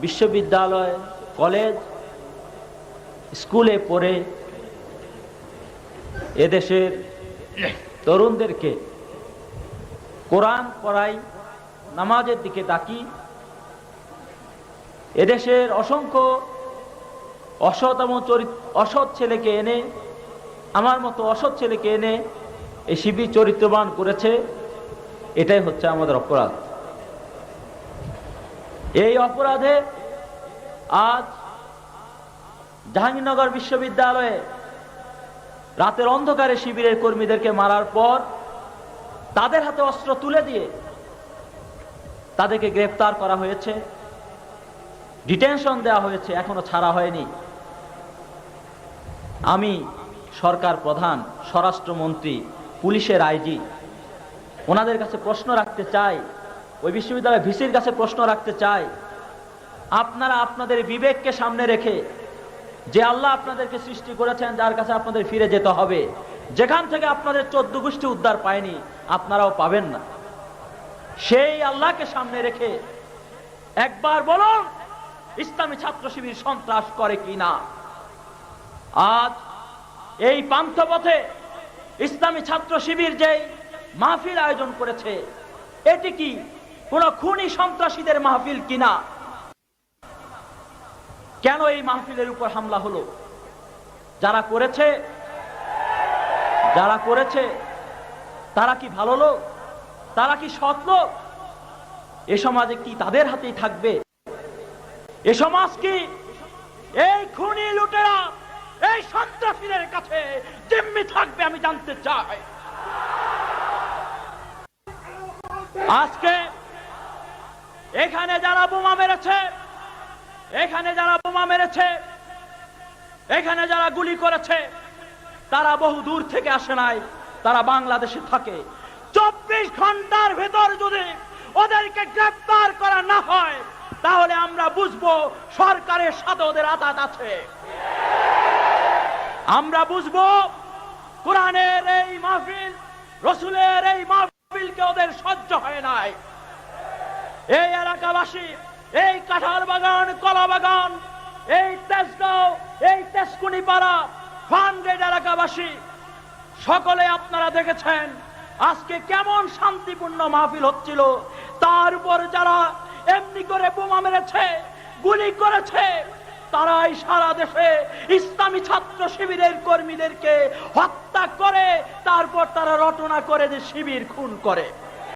বিশ্ববিদ্যালয়, কলেজ, স্কুলে পড়ে এদেশের তরুণদেরকে কোরআন পড়াই, নামাজের দিকে ডাকি। এদেশের অসংখ্য অসৎ ছেলেকে এনে, আমার মতো অসৎ ছেলেকে এনে এই শিবির চরিত্রবান করেছে। এটাই হচ্ছে আমাদের অপরাধ। এই অপরাধে আজ জাহাঙ্গীরনগর বিশ্ববিদ্যালয়ে রাতের অন্ধকারে শিবিরের কর্মীদেরকে মারার পর তাদের হাতে অস্ত্র তুলে দিয়ে তাদেরকে গ্রেফতার করা হয়েছে, ডিটেনশন দেওয়া হয়েছে, এখনো ছাড়া হয়নি। আমি সরকার প্রধান, স্বরাষ্ট্রমন্ত্রী, পুলিশের আইজি, ওনাদের কাছে প্রশ্ন রাখতে চাই, ওই বিশ্ববিদ্যালয়ের ভিসির কাছে প্রশ্ন রাখতে চাই, আপনারা আপনাদের বিবেককে সামনে রেখে, যে আল্লাহ আপনাদেরকে সৃষ্টি করেছেন, যার কাছে আপনাদের ফিরে যেতে হবে, যেখান থেকে আপনাদের 14 গোষ্ঠী উদ্ধার পায়নি, আপনারাও পাবেন না, সেই আল্লাহকে সামনে রেখে একবার বলুন, ইসলামী ছাত্র শিবির সন্ত্রাস করে কিনা? আজ এই পান্থপথে ইসলামী ছাত্র শিবির যে মাহফিল আয়োজন করেছে, এটি কি কোন খুনি সন্ত্রাসীদের মাহফিল কিনা? কেন এই মাহফিলের উপর হামলা হলো? যারা করেছে তারা কি ভালো লোক? তারা কি সৎ লোক? এ সমাজে কি তাদের হাতেই থাকবে? এ সমাজ কি এই খুনি লুটেরা, এই সন্ত্রাসীদের কাছে জিম্মি থাকবে? আমি জানতে চাই। আজকে এখানে যারা বোমা মেরেছে, এখানে যারা গুলি করেছে, তারা বহু দূর থেকে আসে নাই, তারা বাংলাদেশে থাকে। 24 ঘন্টার ভেতর যদি ওদেরকে গ্রেফতার করা না হয়, তাহলে আমরা বুঝবো সরকারের সাথে ওদের আঘাত আছে। আমরা বুঝবো কোরআনের এই মাহফিল, রসুলের এই মাহফিলকে ওদের সহ্য হয় নাই। এই এলাকাবাসী, এই কাঁঠাল বাগান, কলা বাগান, এই তেজগাঁও, এই তেজকুনিপাড়া, ফানগেট এলাকাবাসী সকলে আপনারা দেখেছেন আজকে কেমন শান্তিপূর্ণ মাহফিল হচ্ছিল। তার উপর যারা এমনি করে বোমা মেরেছে, গুলি করেছে, তারাই সারা দেশে ইসলামী ছাত্র শিবিরের কর্মীদেরকে হত্যা করে, তারপর তারা রটনা করে যে শিবির খুন করে।